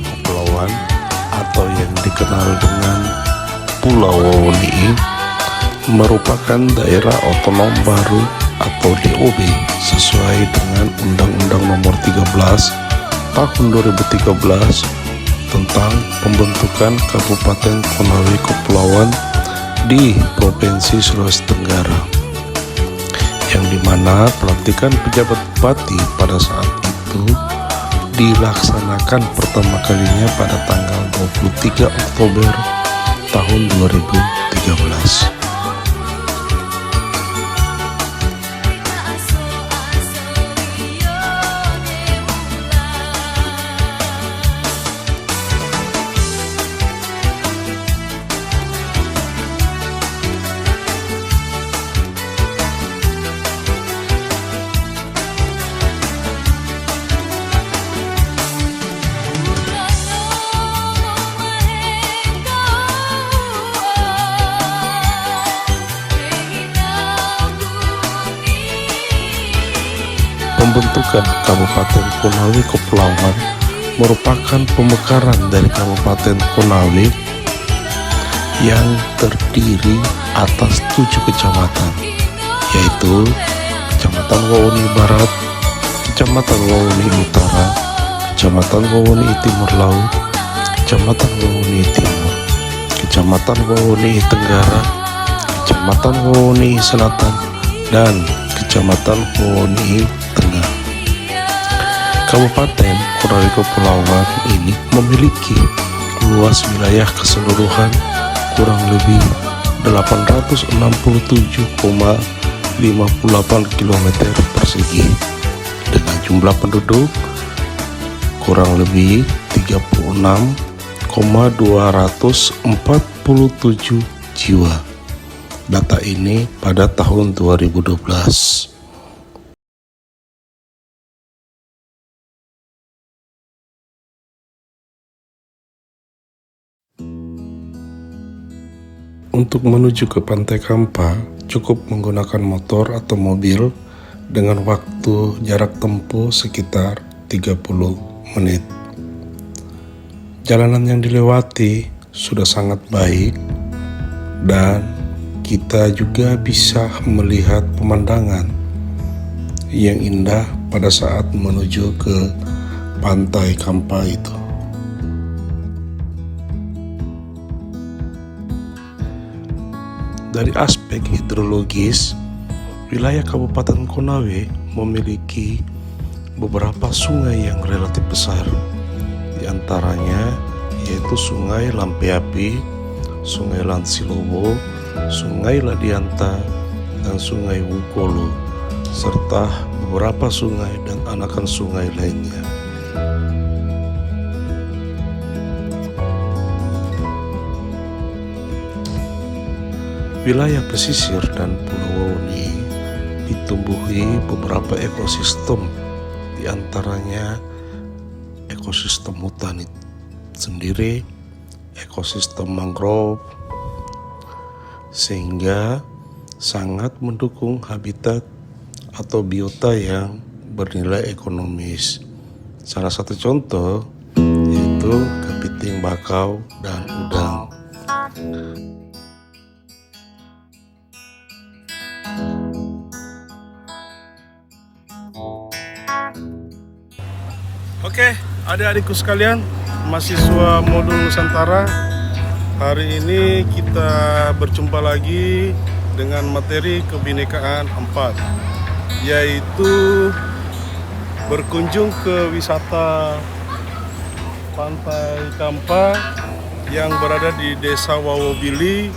Kepulauan atau yang dikenal dengan Pulau Wawoni'i merupakan daerah otonom baru atau DOB sesuai dengan Undang-Undang Nomor 13 Tahun 2013 tentang pembentukan Kabupaten Konawe Kepulauan di Provinsi Sulawesi Tenggara, yang dimana pelantikan pejabat bupati pada saat itu dilaksanakan pertama kalinya pada tanggal 23 Oktober tahun 2013. Pembentukan Kabupaten Konawe Kepulauan merupakan pemekaran dari Kabupaten Konawe yang terdiri atas 7 kecamatan, yaitu Kecamatan Wawoni'i Barat, Kecamatan Wawoni'i Utara, Kecamatan Wawoni'i Timur Laut, Kecamatan Wawoni'i Timur, Kecamatan Wawoni'i Tenggara, Kecamatan Wawoni'i Selatan, dan Kecamatan Wawoni'i Tengah. Kabupaten Konawe Kepulauan ini memiliki luas wilayah keseluruhan kurang lebih 867,58 km persegi dengan jumlah penduduk kurang lebih 36,247 jiwa. Data ini pada tahun 2012. Untuk menuju ke Pantai Kampa, cukup menggunakan motor atau mobil dengan waktu jarak tempuh sekitar 30 menit. Jalanan yang dilewati sudah sangat baik dan kita juga bisa melihat pemandangan yang indah pada saat menuju ke Pantai Kampa itu. Dari aspek hidrologis, wilayah Kabupaten Konawe memiliki beberapa sungai yang relatif besar. Di antaranya yaitu Sungai Lampeapi, Sungai Lansilobo, Sungai Ladianta, dan Sungai Wukolo, serta beberapa sungai dan anakan sungai lainnya. Wilayah pesisir dan Pulau Wawoni'i ditumbuhi beberapa ekosistem, di antaranya ekosistem hutan sendiri, ekosistem mangrove, sehingga sangat mendukung habitat atau biota yang bernilai ekonomis. Salah satu contoh yaitu kepiting bakau dan udang. Oke, adik-adikku sekalian, mahasiswa modul Nusantara, hari ini kita berjumpa lagi dengan materi kebinekaan 4, yaitu berkunjung ke wisata Pantai Kampa yang berada di Desa Wawobili,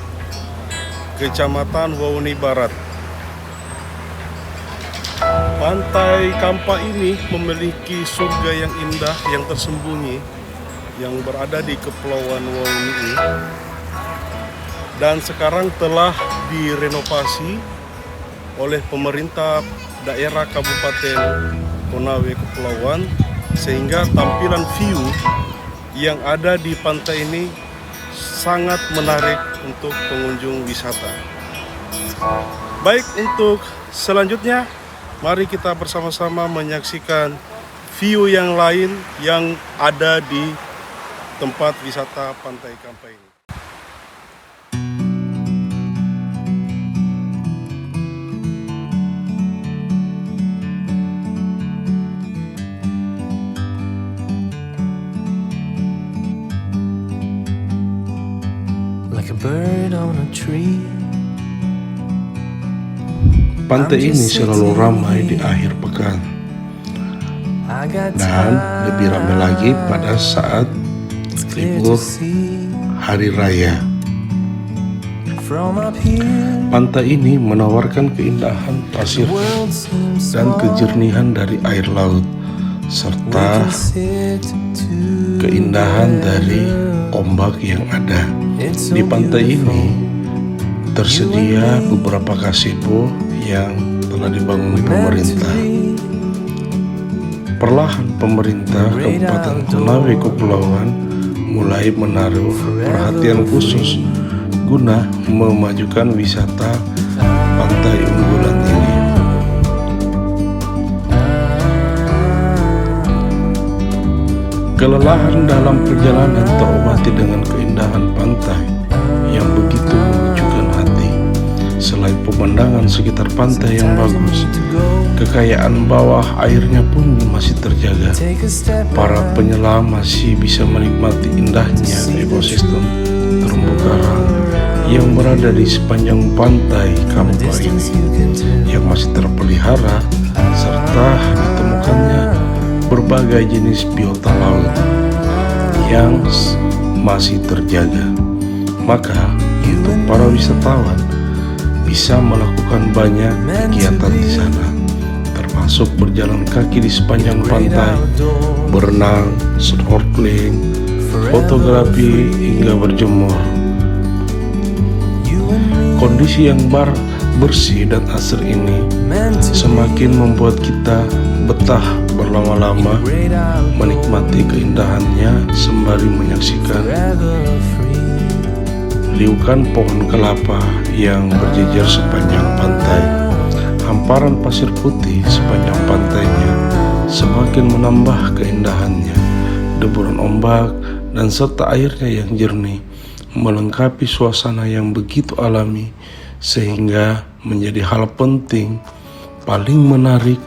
Kecamatan Wawoni'i Barat. Pantai Kampa ini memiliki surga yang indah yang tersembunyi yang berada di Kepulauan Wawoni'i dan sekarang telah direnovasi oleh pemerintah daerah Kabupaten Konawe Kepulauan, sehingga tampilan view yang ada di pantai ini sangat menarik untuk pengunjung wisata. Baik, untuk selanjutnya mari kita bersama-sama menyaksikan view yang lain yang ada di tempat wisata Pantai Kampa ini. Like a bird on a tree. Pantai ini selalu ramai di akhir pekan, dan lebih ramai lagi pada saat libur hari raya. Pantai ini menawarkan keindahan pasir dan kejernihan dari air laut, serta keindahan dari ombak yang ada. Di pantai ini tersedia beberapa gazebo yang telah dibangun pemerintah. Perlahan pemerintah Kabupaten Konawe Kepulauan mulai menaruh perhatian khusus guna memajukan wisata pantai unggulan ini. Kelelahan dalam perjalanan terobati dengan keindahan pantai yang begitu menyejukkan hati. Selain pemandangan sekitar pantai yang bagus, kekayaan bawah airnya pun masih terjaga. Para penyelam masih bisa menikmati indahnya ekosistem terumbu karang yang berada di sepanjang pantai Kampa ini, yang masih terpelihara, serta ditemukannya berbagai jenis biota laut yang masih terjaga. Maka untuk para wisatawan bisa melakukan banyak kegiatan di sana, termasuk berjalan kaki di sepanjang pantai, berenang, snorkeling, fotografi, hingga berjemur. Kondisi yang bersih dan asri ini semakin membuat kita betah berlama-lama menikmati keindahannya sembari menyaksikan liukan pohon kelapa yang berjejer sepanjang pantai. Hamparan pasir putih sepanjang pantainya semakin menambah keindahannya. Deburan ombak dan serta airnya yang jernih melengkapi suasana yang begitu alami, sehingga menjadi hal penting paling menarik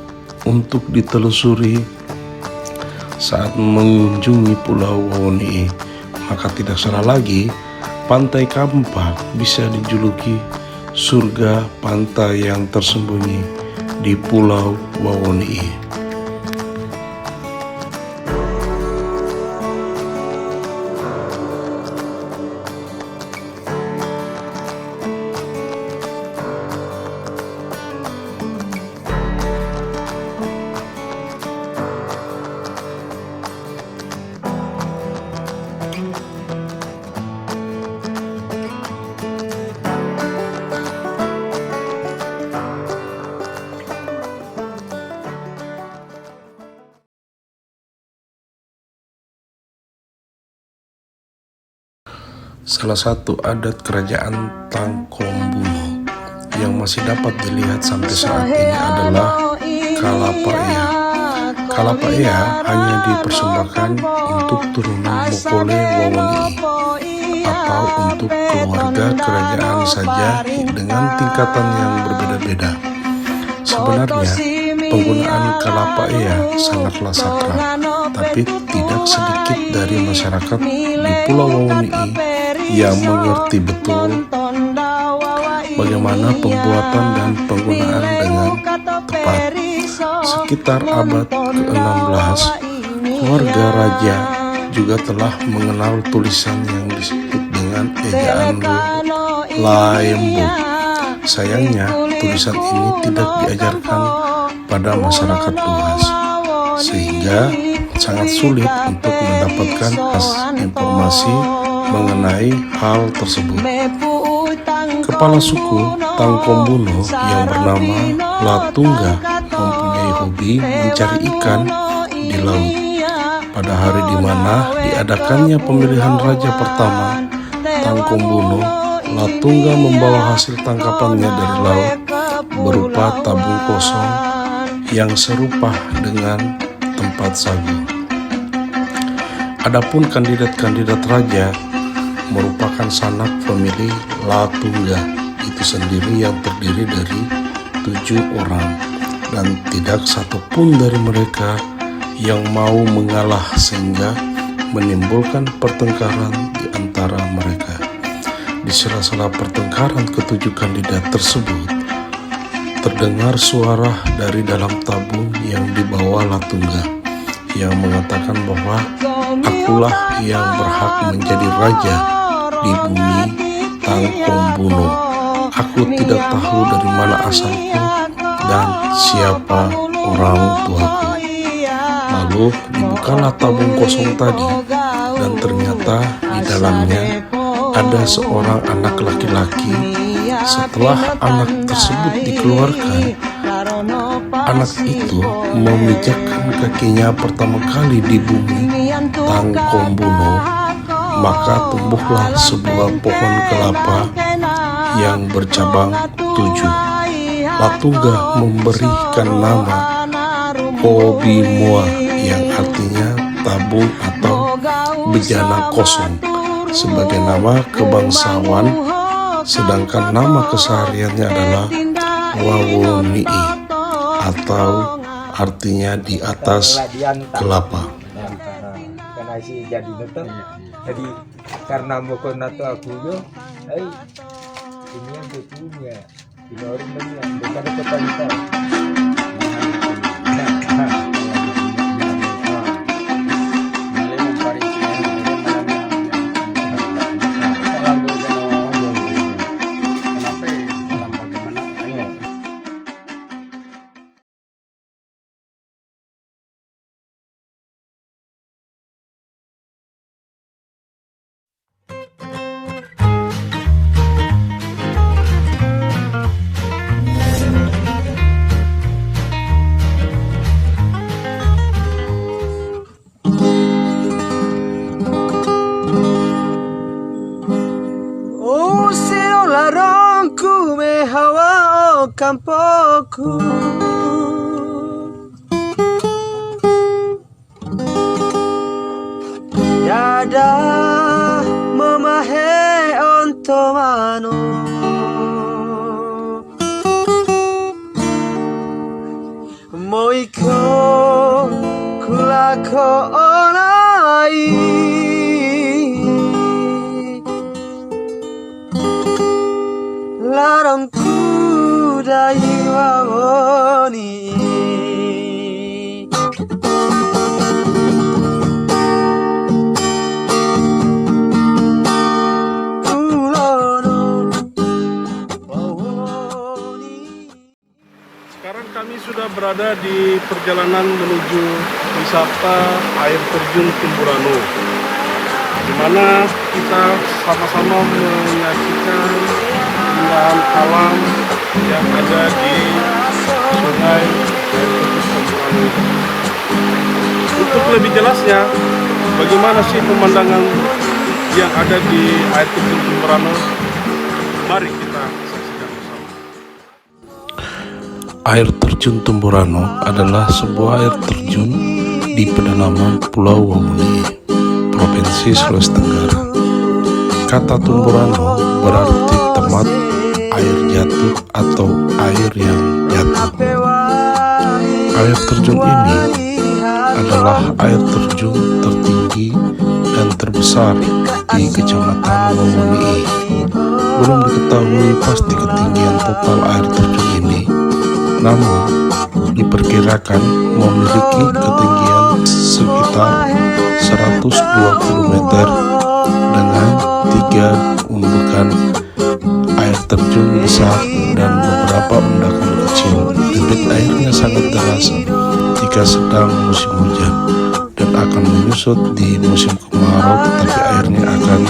untuk ditelusuri saat mengunjungi Pulau Wawoni'i. Maka tidak salah lagi, Pantai Kampa bisa dijuluki surga pantai yang tersembunyi di Pulau Wawoni'i. Salah satu adat kerajaan Tangkombuno yang masih dapat dilihat sampai saat ini adalah Kalapaea. Kalapaea hanya dipersembahkan untuk turunan Mokole Wawoni'i atau untuk keluarga kerajaan saja dengan tingkatan yang berbeda-beda. Sebenarnya penggunaan Kalapaea sangatlah sakral, tapi tidak sedikit dari masyarakat di Pulau Wawoni'i yang mengerti betul bagaimana pembuatan dan penggunaan dengan tepat. Sekitar abad ke-16, keluarga raja juga telah mengenal tulisan yang disebut dengan ejaan Laembo. Sayangnya, tulisan ini tidak diajarkan pada masyarakat luas, sehingga sangat sulit untuk mendapatkan informasi mengenai hal tersebut. Kepala suku Tangkombuno yang bernama Latungga mempunyai hobi mencari ikan di laut. Pada hari di mana diadakannya pemilihan raja pertama Tangkombuno, Latungga membawa hasil tangkapannya dari laut berupa tabung kosong yang serupa dengan tempat sagu. Adapun kandidat-kandidat raja merupakan sanak famili Latungga itu sendiri yang terdiri dari 7 orang, dan tidak satupun dari mereka yang mau mengalah sehingga menimbulkan pertengkaran di antara mereka. Di sela-sela pertengkaran ketujuh kandidat tersebut, terdengar suara dari dalam tabung yang dibawa Latungga yang mengatakan bahwa akulah yang berhak menjadi raja di bumi Tangkombuno. Aku tidak tahu dari mana asalku dan siapa orang tuaku. Lalu dibukalah tabung kosong tadi, dan ternyata di dalamnya ada seorang anak laki-laki. Setelah anak tersebut dikeluarkan, anak itu memijakkan kakinya pertama kali di bumi Tangkombuno, maka tumbuhlah sebuah pohon kelapa yang bercabang 7. Latungga memberikan nama Obimoa yang artinya tabung atau bejana kosong sebagai nama kebangsawan, sedangkan nama kesehariannya adalah Wawonii atau artinya di atas kelapa. Karena si jadi nonton, jadi karena mau nato aku yo, ini yang punya, ini orang yang bukan kepala. Campoku Yada memahe ontomano Moiko kulako onai Larongku dai wawoni Kulono wawoni. Sekarang kami sudah berada di perjalanan menuju wisata air terjun Tumburano, di mana kita sama-sama menyaksikan keindahan alam yang ada di sungai air terjun Tumburano. Untuk lebih jelasnya, bagaimana sih pemandangan yang ada di air terjun Tumburano, mari kita saksikan bersama. Air terjun Tumburano adalah sebuah air terjun di pedalaman Pulau Wawoni, Provinsi Sulawesi Tenggara. Kata Tumburano berarti tempat air jatuh atau air yang jatuh. Air terjun ini adalah air terjun tertinggi dan terbesar di Kecamatan Wawoni. Belum diketahui pasti ketinggian total air terjun ini, namun diperkirakan memiliki ketinggian sekitar 120 meter dengan 3 undukan air terjun besar dan beberapa undakan kecil. Debit airnya sangat deras jika sedang musim hujan dan akan menyusut di musim kemarau, tetapi airnya akan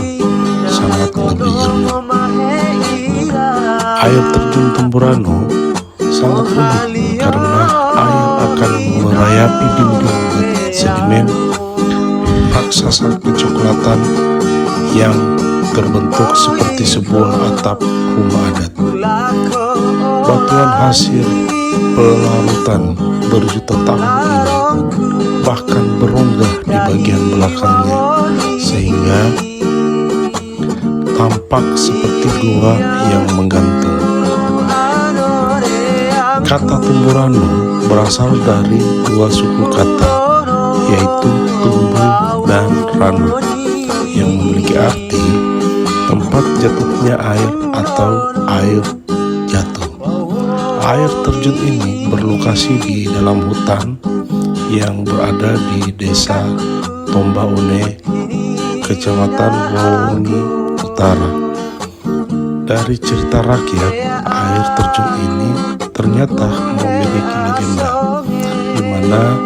sangat lebih jernih. Air terjun Tumburano sangat unik karena air akan merayapi dinding batu sedimen raksasa kecoklatan yang terbentuk seperti sebuah atap rumah adat. Batuan hasil pelarutan berjuta tahun ini bahkan berongga di bagian belakangnya, sehingga tampak seperti gua yang menggantung. Kata Tumburano berasal dari dua suku kata, yaitu tumbu dan ranu, yang memiliki arti tempat jatuhnya air atau air jatuh. Air terjun ini berlokasi di dalam hutan yang berada di desa Tombaone, Kecamatan Wawoni Utara. Dari cerita rakyat, air terjun ini ternyata memiliki legenda, di mana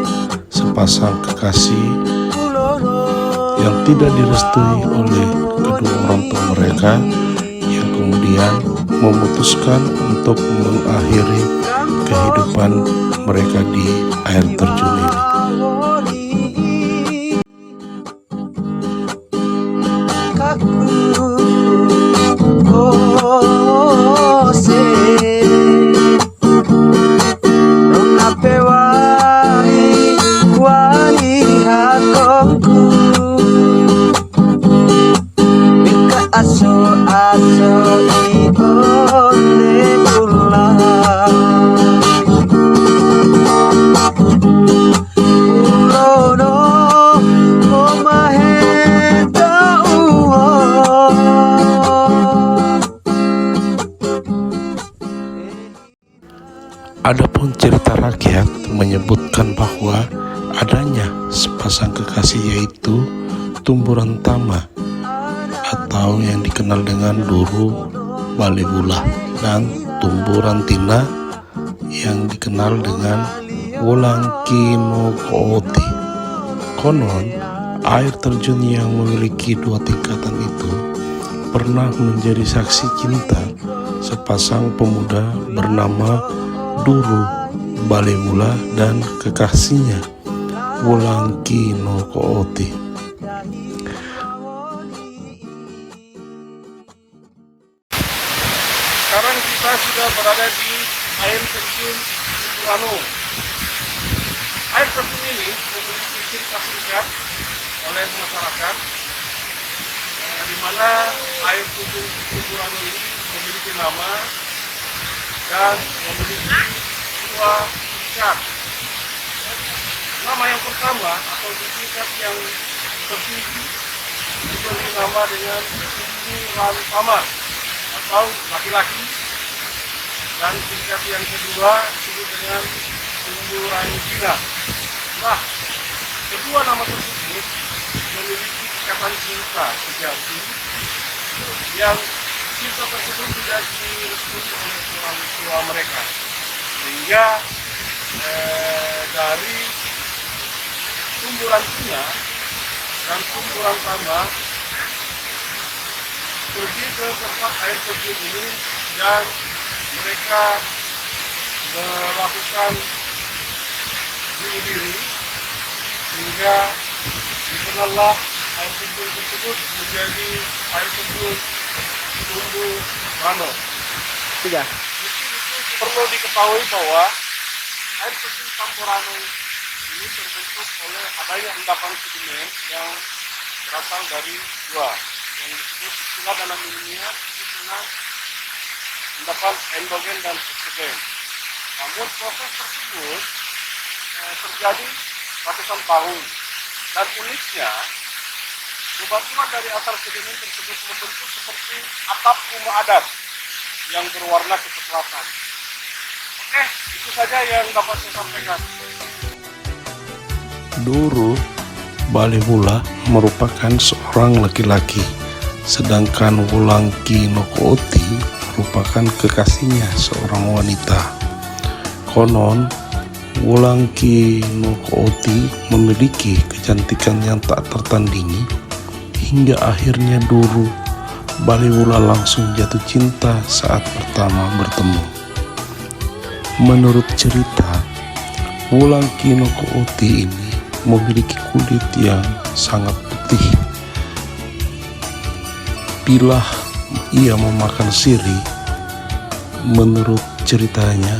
sepasang kekasih yang tidak direstui oleh kedua orang tua mereka yang kemudian memutuskan untuk mengakhiri kehidupan mereka di air terjun ini. Adapun cerita rakyat menyebutkan bahwa adanya sepasang kekasih, yaitu Tumburan Tama atau yang dikenal dengan Duru Balewula, dan Tumburan Tina yang dikenal dengan Wolangkinokooti. Konon, air terjun yang memiliki dua tingkatan itu pernah menjadi saksi cinta sepasang pemuda bernama Duru Balewula dan kekasihnya Wolangkinokooti. Sekarang kita sudah berada di air terjun Tumburano. Air terjun ini memiliki ciri khas singkat oleh masyarakat, di mana air terjun Tumburano ini memiliki nama dan memiliki dua tingkat. Nama yang pertama atau tingkat yang tertinggi diberi nama dengan Tumburan Tama atau laki-laki, dan tingkat yang kedua disebut dengan Tumburan Tina. Nah, kedua nama tersebut memiliki ikatan cinta sejati yang cinta tersebut tidak direstui oleh orang tua mereka, sehingga dari Tumburan Tina dan Tumburan Tama pergi ke tempat air terjun ini dan mereka melakukan bunuh diri, sehingga dikenallah air terjun tersebut menjadi air terjun Tumburano. Tiga. Perlu diketahui bahwa air terjun Tumburano ini terbentuk oleh adanya endapan sedimen yang berasal dari gua, yang disebut istilah dalam ilmiah disebut dengan endapan endogen dan eksogen. Namun proses tersebut terjadi ratusan tahun, dan uniknya bebatuan dari asal sedimen tersebut membentuk seperti atap rumah adat yang berwarna kecoklatan. Oke, itu saja yang dapat saya sampaikan. Duru Balewula merupakan seorang laki-laki, sedangkan Wolangkinokooti merupakan kekasihnya seorang wanita. Konon, Wolangkinokooti memiliki kecantikan yang tak tertandingi, hingga akhirnya Duru Balewula langsung jatuh cinta saat pertama bertemu. Menurut cerita, Wolangkinokooti ini memiliki kulit yang sangat putih. Bila ia memakan sirih, menurut ceritanya,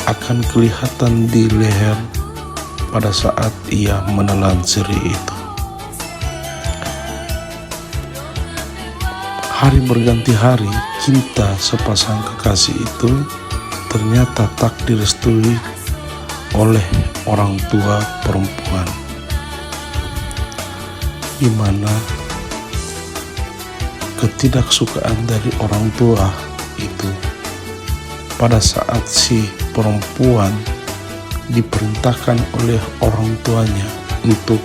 akan kelihatan di leher pada saat ia menelan sirih itu. Hari berganti hari, cinta sepasang kekasih itu ternyata tak direstui oleh orang tua perempuan, di mana ketidaksukaan dari orang tua itu pada saat si perempuan diperintahkan oleh orang tuanya untuk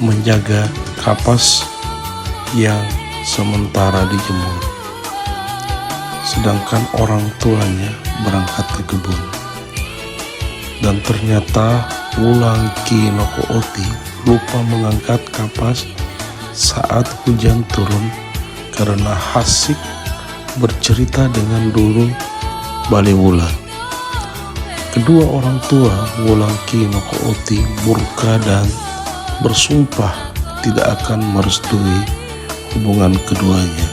menjaga kapas yang sementara dijemur, sedangkan orang tuanya berangkat ke kebun. Dan ternyata Wulan Kinoko Oti lupa mengangkat kapas saat hujan turun karena Hasik bercerita dengan dulu Bale Wulan. Kedua orang tua Wulan Kinoko Oti murka dan bersumpah tidak akan merestui hubungan keduanya.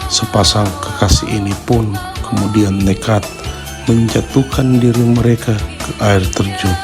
Sepasang kekasih ini pun kemudian nekat menjatuhkan diri mereka ke air terjun.